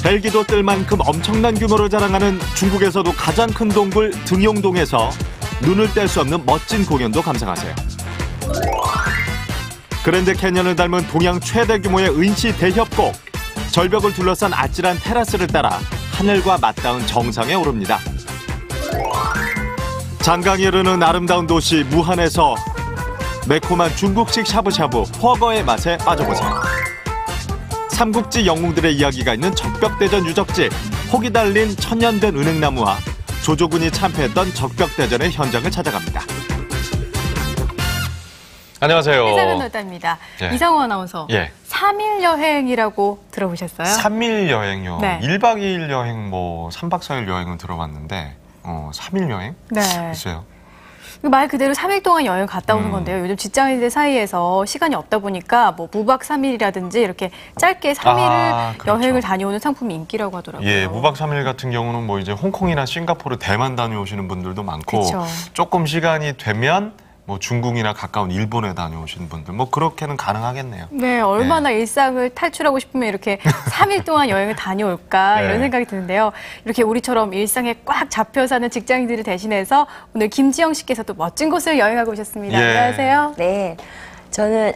헬기도 뜰 만큼 엄청난 규모를 자랑하는 중국에서도 가장 큰 동굴 등용동에서 눈을 뗄 수 없는 멋진 공연도 감상하세요. 그랜드 캐년을 닮은 동양 최대 규모의 은시 대협곡. 절벽을 둘러싼 아찔한 테라스를 따라 하늘과 맞닿은 정상에 오릅니다. 장강이 흐르는 아름다운 도시 무한에서 매콤한 중국식 샤브샤브 훠거의 맛에 빠져보세요. 삼국지 영웅들의 이야기가 있는 적벽대전 유적지, 혹이 달린 천년된 은행나무와 조조군이 참패했던 적벽대전의 현장을 찾아갑니다. 안녕하세요. 시사변호사입니다. 예. 이상호 아나운서. 예. 3일 여행이라고 들어보셨어요? 3일 여행요. 네. 1박 2일 여행, 3박 4일 여행은 들어봤는데 3일 여행? 네. 글쎄요. 말 그대로 3일 동안 여행 갔다 오는 건데요. 요즘 직장인들 사이에서 시간이 없다 보니까 무박 3일이라든지 이렇게 짧게 3일을 그렇죠. 여행을 다녀오는 상품이 인기라고 하더라고요. 예, 무박 3일 같은 경우는 이제 홍콩이나 싱가포르, 대만 다녀오시는 분들도 많고, 그쵸. 조금 시간이 되면 중국이나 가까운 일본에 다녀오시는 분들, 그렇게는 가능하겠네요. 네, 얼마나 일상을 탈출하고 싶으면 이렇게 3일 동안 여행을 다녀올까 네. 이런 생각이 드는데요. 이렇게 우리처럼 일상에 꽉 잡혀 사는 직장인들을 대신해서 오늘 김지영 씨께서 또 멋진 곳을 여행하고 오셨습니다. 예. 안녕하세요. 네. 저는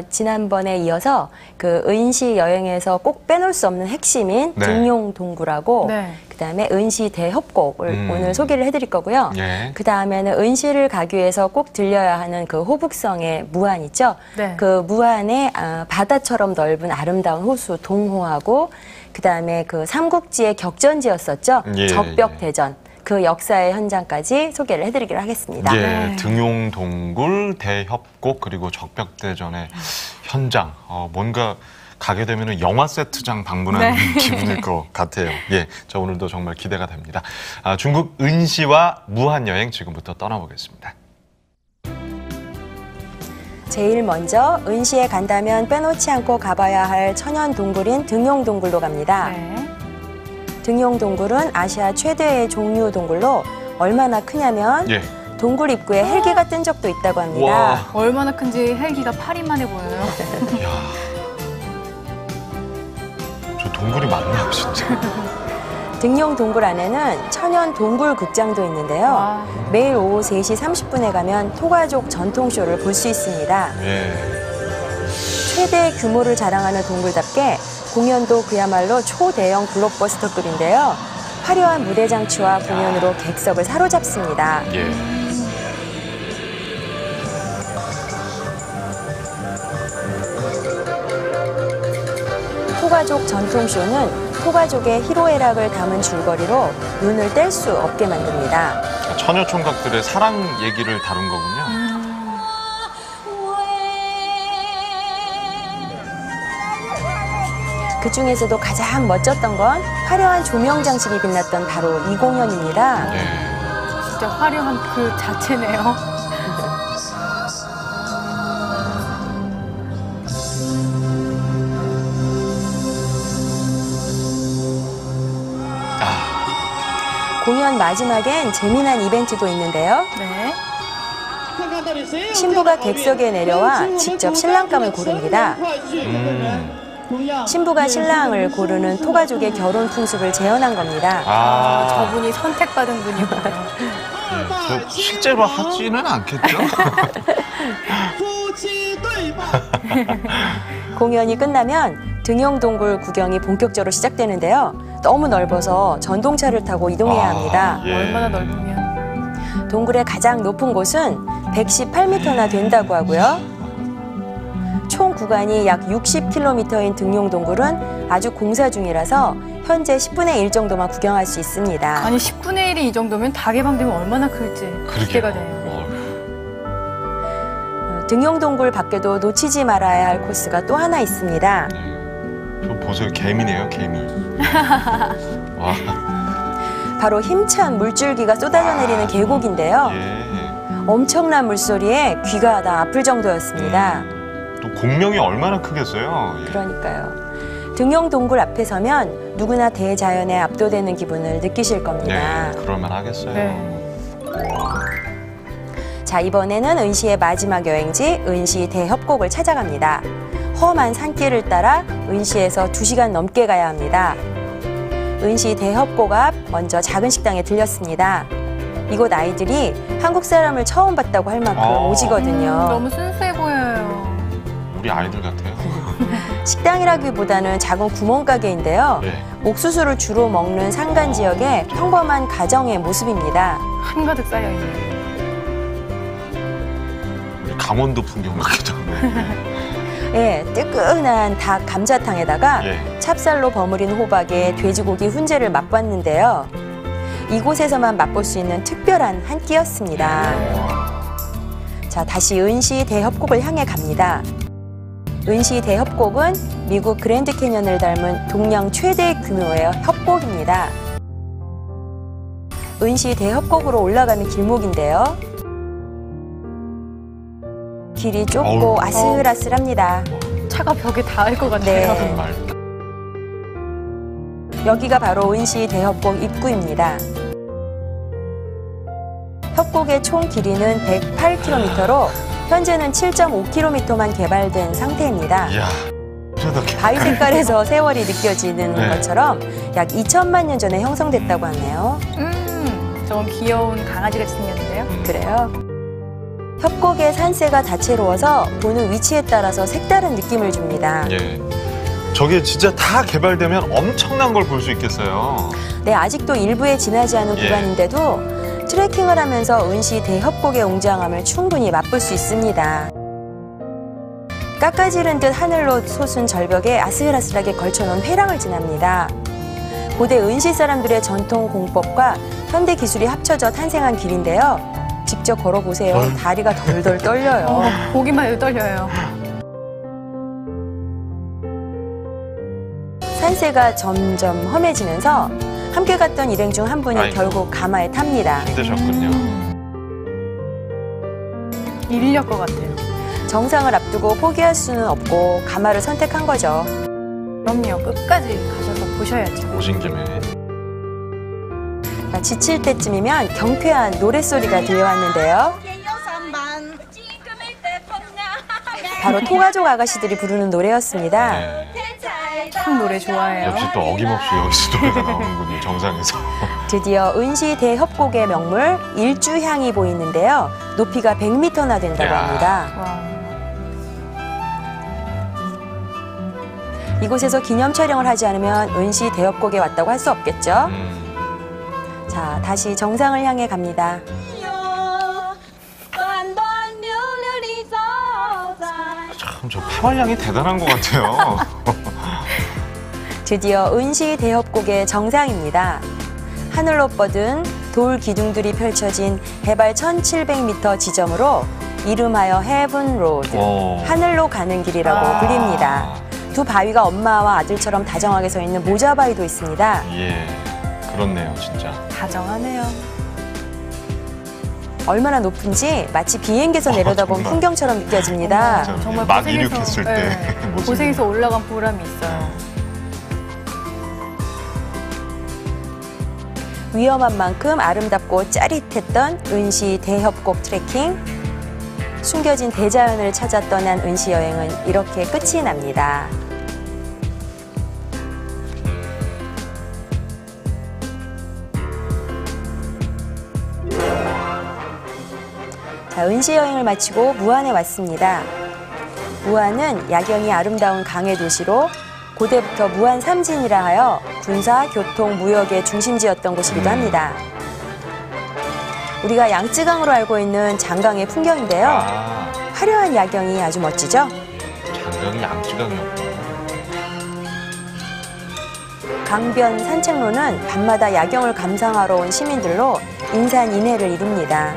지난번에 이어서 그 은시 여행에서 꼭 빼놓을 수 없는 핵심인 네. 등용동굴하고 네. 그다음에 은시 대협곡을 오늘 소개를 해드릴 거고요. 예. 그다음에는 은시를 가기 위해서 꼭 들려야 하는 그 호북성의 무안 있죠. 네. 그 무안에 바다처럼 넓은 아름다운 호수 동호하고 그다음에 그 삼국지의 격전지였었죠. 예, 적벽대전. 그 역사의 현장까지 소개를 해드리기로 하겠습니다. 예, 네. 등용동굴, 대협곡, 그리고 적벽대전의 현장. 뭔가 가게 되면 영화 세트장 방문하는 네. 기분일 것 같아요. 예, 저 오늘도 정말 기대가 됩니다. 중국 은시와 무한 여행 지금부터 떠나보겠습니다. 제일 먼저 은시에 간다면 빼놓지 않고 가봐야 할 천연 동굴인 등용동굴로 갑니다. 네. 등용동굴은 아시아 최대의 종류 동굴로 얼마나 크냐면 예. 동굴 입구에 헬기가 뜬 적도 있다고 합니다. 와. 얼마나 큰지 헬기가 파리만해 보여요. 이야. 저 동굴이 맞나요, 진짜? 등용동굴 안에는 천연 동굴 극장도 있는데요. 와. 매일 오후 3시 30분에 가면 토가족 전통쇼를 볼 수 있습니다. 예. 최대 규모를 자랑하는 동굴답게 공연도 그야말로 초대형 블록버스터급인데요. 화려한 무대 장치와 공연으로 객석을 사로잡습니다. 예. 토가족 전통쇼는 토가족의 희로애락을 담은 줄거리로 눈을 뗄 수 없게 만듭니다. 처녀 총각들의 사랑 얘기를 다룬 거군요. 그 중에서도 가장 멋졌던 건 화려한 조명 장식이 빛났던 바로 이 공연입니다. 예. 진짜 화려한 그 자체네요. 공연 마지막엔 재미난 이벤트도 있는데요. 네. 신부가 객석에 내려와 직접 신랑감을 고릅니다. 신부가 신랑을 고르는 토가족의 결혼 풍습을 재현한 겁니다. 저분이 선택받은 분이군요. 예. 저 실제로 하지는 않겠죠? 공연이 끝나면 등용동굴 구경이 본격적으로 시작되는데요. 너무 넓어서 전동차를 타고 이동해야 합니다. 예. 얼마나 넓으면. 동굴의 가장 높은 곳은 118m나 된다고 하고요. 총 구간이 약 60km인 등용동굴은 아주 공사 중이라서 현재 10분의 1 정도만 구경할 수 있습니다. 아니 10분의 1이 이 정도면 다 개방되면 얼마나 클지 기대가 돼요. 등용동굴 밖에도 놓치지 말아야 할 코스가 또 하나 있습니다. 저 보세요, 개미네요, 개미. 와. 바로 힘찬 물줄기가 쏟아져 내리는 계곡인데요. 예. 엄청난 물소리에 귀가 다 아플 정도였습니다. 또 공명이 얼마나 크겠어요. 예. 그러니까요. 등용동굴 앞에 서면 누구나 대자연에 압도되는 기분을 느끼실 겁니다. 네, 그럴만 하겠어요. 네. 자, 이번에는 은시의 마지막 여행지 은시 대협곡을 찾아갑니다. 험한 산길을 따라 은시에서 2시간 넘게 가야 합니다. 은시 대협곡 앞 먼저 작은 식당에 들렸습니다. 이곳 아이들이 한국 사람을 처음 봤다고 할 만큼 오지거든요. 너무 순수해 보여요. 우리 아이들 같아요. 식당이라기보다는 작은 구멍가게인데요. 네. 옥수수를 주로 먹는 산간 지역의 평범한 가정의 모습입니다. 한가득 쌓여있네요. 우리 강원도 풍경 같기도 하고. 예, 뜨끈한 닭 감자탕에다가 예. 찹쌀로 버무린 호박에 돼지고기 훈제를 맛봤는데요. 이곳에서만 맛볼 수 있는 특별한 한 끼였습니다. 자, 다시 은시 대협곡을 향해 갑니다. 은시 대협곡은 미국 그랜드 캐년을 닮은 동양 최대 규모의 협곡입니다. 은시 대협곡으로 올라가는 길목인데요. 길이 좁고 아슬아슬합니다. 차가 벽에 닿을 것 같아요. 네. 정말. 여기가 바로 은시 대협곡 입구입니다. 협곡의 총 길이는 108km로 현재는 7.5km만 개발된 상태입니다. 이야. 바위 색깔에서 세월이 느껴지는 네. 것처럼 약 2천만 년 전에 형성됐다고 하네요. 저건 귀여운 강아지같이 생겼는데요. 그래요? 협곡의 산세가 다채로워서 보는 위치에 따라서 색다른 느낌을 줍니다. 예. 저게 진짜 다 개발되면 엄청난 걸 볼 수 있겠어요. 네, 아직도 일부에 지나지 않은 예. 구간인데도 트레킹을 하면서 은시 대협곡의 웅장함을 충분히 맛볼 수 있습니다. 깎아지른 듯 하늘로 솟은 절벽에 아슬아슬하게 걸쳐놓은 회랑을 지납니다. 고대 은시 사람들의 전통 공법과 현대 기술이 합쳐져 탄생한 길인데요. 직접 걸어보세요. 다리가 덜덜 떨려요. 보기만 해도 떨려요. 산세가 점점 험해지면서 함께 갔던 일행 중 한 분이 아이고. 결국 가마에 탑니다. 힘드셨군요. 밀릴 것 같아요. 정상을 앞두고 포기할 수는 없고 가마를 선택한 거죠. 그럼요. 끝까지 가셔서 보셔야죠. 오신 김에. 자, 지칠 때쯤이면 경쾌한 노랫소리가 들려왔는데요. 바로 토가족 아가씨들이 부르는 노래였습니다. 네. 참 노래 좋아해요. 역시 또 어김없이 여기서 노래가 나오는군요. 정상에서. 드디어 은시 대협곡의 명물 일주향이 보이는데요. 높이가 100m나 된다고 야. 합니다. 와. 이곳에서 기념 촬영을 하지 않으면 은시 대협곡에 왔다고 할 수 없겠죠. 자, 다시 정상을 향해 갑니다. 참, 저 파말량이 대단한 것 같아요. 드디어 은시 대협곡의 정상입니다. 하늘로 뻗은 돌 기둥들이 펼쳐진 해발 1700m 지점으로 이름하여 헤븐 로드, 하늘로 가는 길이라고 불립니다. 두 바위가 엄마와 아들처럼 다정하게 서 있는 모자바위도 있습니다. 예, 그렇네요, 진짜. 다정하네요. 얼마나 높은지 마치 비행기에서 내려다본 정말. 풍경처럼 느껴집니다. 진짜 정말 막 고생해서, 이륙했을 때 모습이. 고생해서 올라간 보람이 있어요. 위험한 만큼 아름답고 짜릿했던 은시 대협곡 트레킹. 숨겨진 대자연을 찾아 떠난 은시 여행은 이렇게 끝이 납니다. 자, 은시 여행을 마치고 무안에 왔습니다. 무안은 야경이 아름다운 강의 도시로 고대부터 무안 삼진이라 하여 군사, 교통, 무역의 중심지였던 곳이기도 합니다. 우리가 양쯔강으로 알고 있는 장강의 풍경인데요. 아, 화려한 야경이 아주 멋지죠? 장강이 양쯔강이었군요. 강변 산책로는 밤마다 야경을 감상하러 온 시민들로 인산인해를 이룹니다.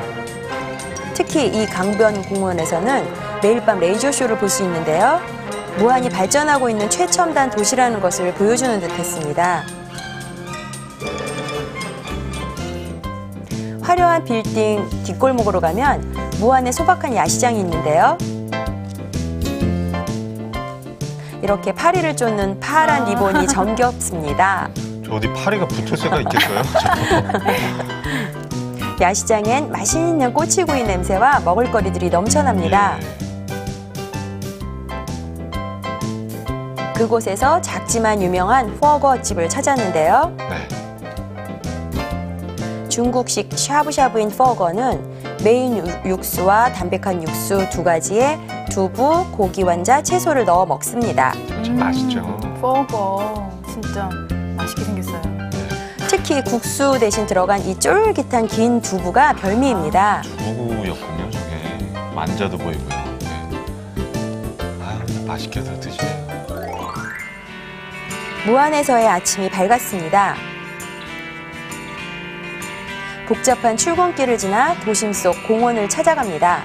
특히 이 강변 공원에서는 매일 밤 레이저쇼를 볼 수 있는데요. 무안이 발전하고 있는 최첨단 도시라는 것을 보여주는 듯했습니다. 화려한 빌딩 뒷골목으로 가면 무안에 소박한 야시장이 있는데요. 이렇게 파리를 쫓는 파란 리본이 정겹습니다. 저 어디 파리가 붙을 새가 있겠어요? 야시장엔 맛있는 꼬치구이 냄새와 먹을거리들이 넘쳐납니다. 예. 그곳에서 작지만 유명한 포거 집을 찾았는데요. 네. 중국식 샤브샤브인 포거는 메인 육수와 담백한 육수 두 가지에 두부, 고기 완자, 채소를 넣어 먹습니다. 참 맛있죠. 버거 진짜 맛있게 생겼어요. 특히 국수 대신 들어간 이 쫄깃한 긴 두부가 별미입니다. 두부였군요, 저게. 만자도 보이고요. 네. 아유, 맛있게도 드시네요. 무안에서의 아침이 밝았습니다. 복잡한 출근길을 지나 도심 속 공원을 찾아갑니다.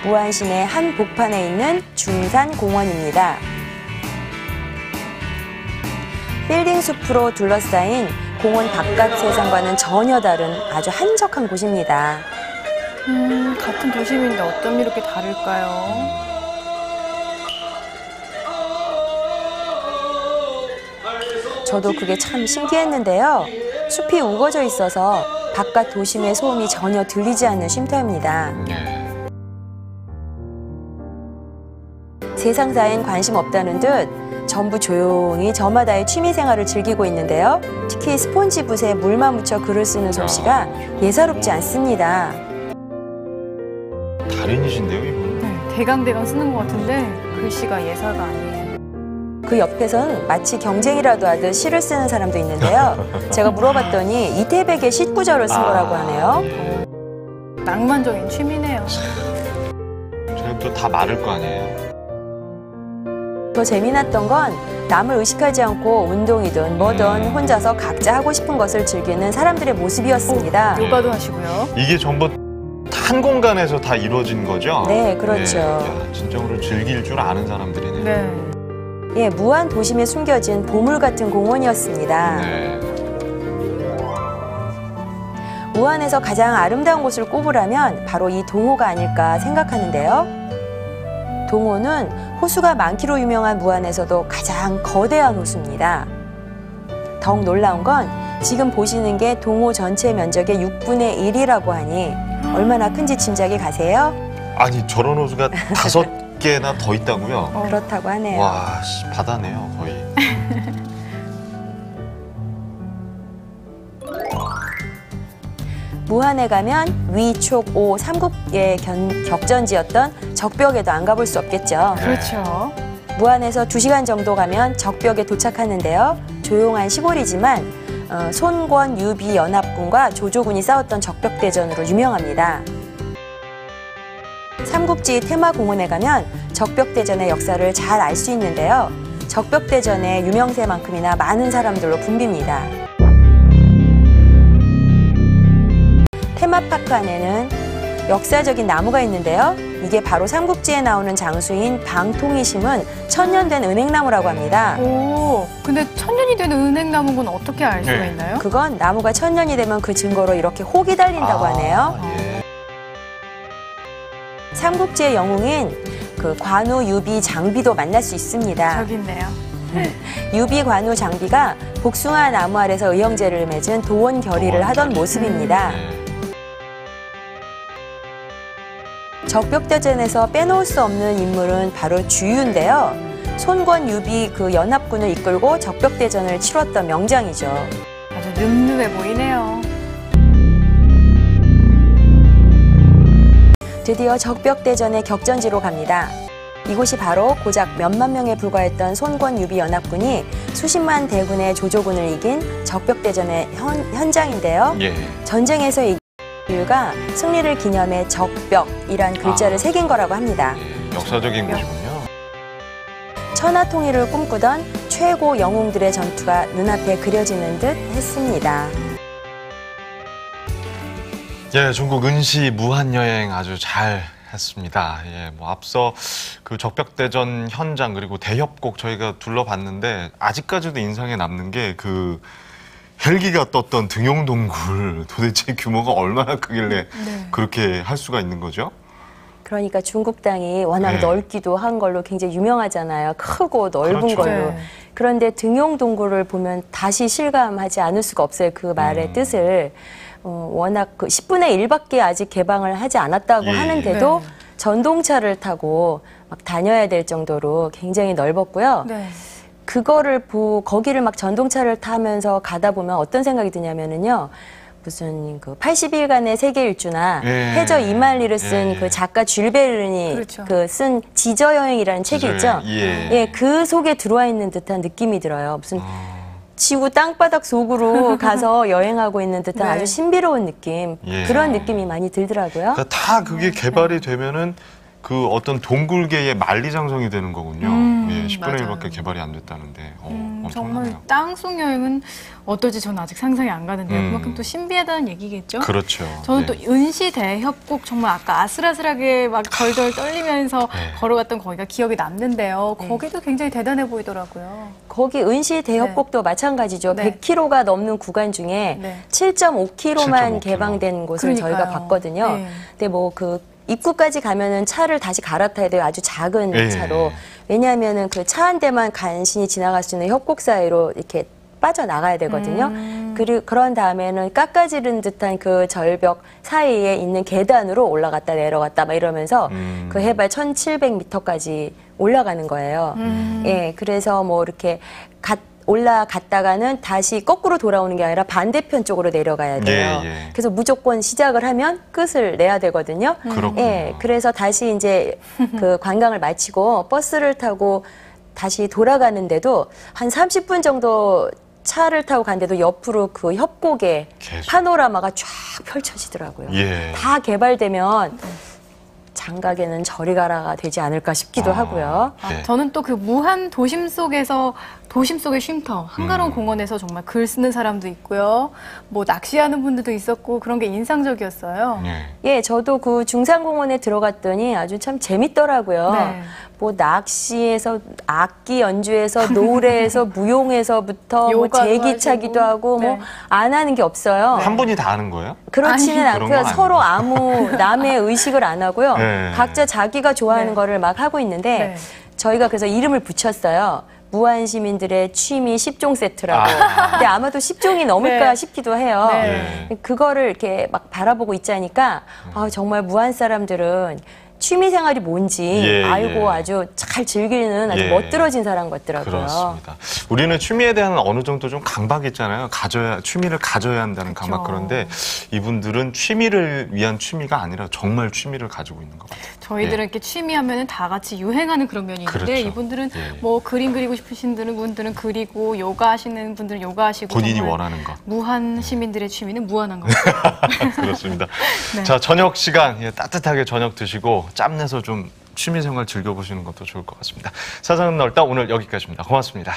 무안 시내 한 복판에 있는 중산공원입니다. 빌딩 숲으로 둘러싸인 공원 바깥 세상과는 전혀 다른 아주 한적한 곳입니다. 같은 도심인데 어쩜 이렇게 다를까요? 저도 그게 참 신기했는데요. 숲이 우거져 있어서 바깥 도심의 소음이 전혀 들리지 않는 쉼터입니다. 네. 세상사엔 관심 없다는 듯 전부 조용히 저마다의 취미 생활을 즐기고 있는데요. 특히 스폰지붓에 물만 묻혀 글을 쓰는 솜씨가 예사롭지 않습니다. 달인이신데요, 이분. 네, 대강대강 쓰는 것 같은데 글씨가 예사가 아니에요. 그 옆에선 마치 경쟁이라도 하듯 시를 쓰는 사람도 있는데요. 제가 물어봤더니 이태백의 시구절을 쓴 거라고 하네요. 낭만적인 취미네요. 저는 또 다 마를 거 아니에요. 더 재미났던 건 남을 의식하지 않고 운동이든 뭐든 혼자서 각자 하고 싶은 것을 즐기는 사람들의 모습이었습니다. 요가도 하시고요. 이게 전부 한 공간에서 다 이루어진 거죠? 네, 그렇죠. 야, 진정으로 즐길 줄 아는 사람들이네요. 네. 예, 무안 도심에 숨겨진 보물 같은 공원이었습니다. 네. 무안에서 가장 아름다운 곳을 꼽으라면 바로 이 동호가 아닐까 생각하는데요. 동호는 호수가 많기로 유명한 무안에서도 가장 거대한 호수입니다. 더욱 놀라운 건 지금 보시는 게 동호 전체 면적의 6분의 1이라고 하니 얼마나 큰지 짐작이 가세요? 아니, 저런 호수가 5개나 더 있다고요? 그렇다고 하네요. 와, 바다네요, 거의. 무안에 가면 위, 촉, 오, 삼국의 격전지였던 적벽에도 안 가볼 수 없겠죠. 그렇죠. 무안에서 2시간 정도 가면 적벽에 도착하는데요. 조용한 시골이지만 손권, 유비 연합군과 조조군이 싸웠던 적벽대전으로 유명합니다. 삼국지 테마공원에 가면 적벽대전의 역사를 잘 알 수 있는데요. 적벽대전의 유명세만큼이나 많은 사람들로 붐빕니다. 테마파크 안에는 역사적인 나무가 있는데요. 이게 바로 삼국지에 나오는 장수인 방통이 심은 천년 된 은행나무라고 합니다. 오, 근데 천년이 된 은행나무인 건 어떻게 알 수가 네. 있나요? 그건 나무가 천년이 되면 그 증거로 이렇게 혹이 달린다고 하네요. 예. 삼국지의 영웅인 그 관우, 유비, 장비도 만날 수 있습니다. 저기 있네요. 유비, 관우, 장비가 복숭아 나무 아래서 의형제를 맺은 도원 결의를 하던 모습입니다. 네. 적벽대전에서 빼놓을 수 없는 인물은 바로 주유인데요. 손권, 유비 그 연합군을 이끌고 적벽대전을 치렀던 명장이죠. 아주 늠름해 보이네요. 드디어 적벽대전의 격전지로 갑니다. 이곳이 바로 고작 몇만 명에 불과했던 손권, 유비 연합군이 수십만 대군의 조조군을 이긴 적벽대전의 현장인데요. 예. 전쟁에서 이긴 이유가 승리를 기념해 적벽이란 글자를 새긴 거라고 합니다. 예. 역사적인 곳이군요. 천하통일을 꿈꾸던 최고 영웅들의 전투가 눈앞에 그려지는 듯 했습니다. 예, 중국 은시 무한 여행 아주 잘 했습니다. 예, 뭐 앞서 그 적벽대전 현장 그리고 대협곡 저희가 둘러봤는데 아직까지도 인상에 남는 게 그 헬기가 떴던 등용동굴 도대체 규모가 얼마나 크길래 그렇게 할 수가 있는 거죠? 그러니까 중국 땅이 워낙 네. 넓기도 한 걸로 굉장히 유명하잖아요. 크고 넓은 그렇죠. 걸로. 네. 그런데 등용동굴을 보면 다시 실감하지 않을 수가 없어요. 그 말의 뜻을. 워낙 그 10분의 1밖에 아직 개방을 하지 않았다고 예, 하는데도 네. 전동차를 타고 막 다녀야 될 정도로 굉장히 넓었고요. 네. 그거를 거기를 막 전동차를 타면서 가다 보면 어떤 생각이 드냐면은요. 무슨 그 80일간의 세계 일주나 예. 해저 이말리를 쓴 예. 그 작가 줄 베른이 그렇죠. 그 쓴 지저 여행이라는 책이 있죠. 예. 그 속에 들어와 있는 듯한 느낌이 들어요. 무슨 지구 땅바닥 속으로 가서 여행하고 있는 듯한 네. 아주 신비로운 느낌. 예. 그런 느낌이 많이 들더라고요. 그러니까 다 그게 개발이 되면은 그 어떤 동굴계의 만리장성이 되는 거군요. 예, 10분의 맞아요. 1밖에 개발이 안 됐다는데 정말 엄청나네요. 땅속 여행은 어떨지 저는 아직 상상이 안 가는데요. 음. 그만큼 또 신비하다는 얘기겠죠? 그렇죠. 저는 네. 또 은시 대협곡 정말 아까 아슬아슬하게 막 덜덜 떨리면서 네. 걸어갔던 거기가 기억에 남는데요. 네. 거기도 굉장히 대단해 보이더라고요. 거기 은시 대협곡도 마찬가지죠. 네. 100km가 넘는 구간 중에 네. 7.5km만 7.5km. 개방된 곳을 저희가 그러니까요. 봤거든요. 네. 근데 뭐 그 입구까지 가면은 차를 다시 갈아타야 돼요. 아주 작은 예. 차로. 왜냐하면은 그 차 한 대만 간신히 지나갈 수 있는 협곡 사이로 이렇게 빠져나가야 되거든요. 그리고 그런 다음에는 깎아지른 듯한 그 절벽 사이에 있는 계단으로 올라갔다 내려갔다 막 이러면서 그 해발 1700m까지 올라가는 거예요. 예, 그래서 뭐 이렇게 올라갔다가는 다시 거꾸로 돌아오는 게 아니라 반대편 쪽으로 내려가야 돼요. 예, 예. 그래서 무조건 시작을 하면 끝을 내야 되거든요. 그렇군요. 예, 그래서 다시 이제 그 관광을 마치고 버스를 타고 다시 돌아가는데도 한 30분 정도 차를 타고 간데도 옆으로 그 협곡에 계속. 파노라마가 쫙 펼쳐지더라고요. 예. 다 개발되면 장각에는 저리 가라가 되지 않을까 싶기도 하고요. 네. 저는 또 그 무한 도심 속의 쉼터, 한가로운 공원에서 정말 글 쓰는 사람도 있고요. 뭐 낚시하는 분들도 있었고 그런 게 인상적이었어요. 예. 예, 저도 그 중산공원에 들어갔더니 아주 참 재밌더라고요. 네. 뭐 낚시에서 악기 연주에서 노래에서 무용에서부터 뭐 요가도 제기차기도 하시고. 하고 네. 뭐 안 하는 게 없어요. 한 분이 다 아는 거예요? 그렇지는 아니, 그런 않고요. 건 서로 아니에요. 아무 남의 의식을 안 하고요. 네. 각자 자기가 좋아하는 네. 거를 막 하고 있는데 네. 저희가 그래서 이름을 붙였어요. 무한 시민들의 취미 10종 세트라고. 근데 아마도 10종이 넘을까 네. 싶기도 해요. 네. 그거를 이렇게 막 바라보고 있자니까 아, 정말 무한 사람들은 취미 생활이 뭔지 예, 알고 예. 아주 잘 즐기는 아주 예. 멋들어진 사람 같더라고요. 그렇습니다. 우리는 취미에 대한 어느 정도 좀 강박이 있잖아요. 취미를 가져야 한다는 강박. 그렇죠. 그런데 이분들은 취미를 위한 취미가 아니라 정말 취미를 가지고 있는 것 같아요. 저희들은 예. 이렇게 취미하면은 다 같이 유행하는 그런 면이 있는데 그렇죠. 이분들은 예. 뭐 그림 그리고 싶으신 분들은 그리고 요가 하시는 분들은 요가 하시고 본인이 정말 원하는 것. 무한 시민들의 취미는 무한한 것 같아요. 그렇습니다. 네. 자, 저녁 시간 따뜻하게 저녁 드시고 짬내서 좀 취미생활 즐겨보시는 것도 좋을 것 같습니다. 사장은 넓다 오늘 여기까지입니다. 고맙습니다.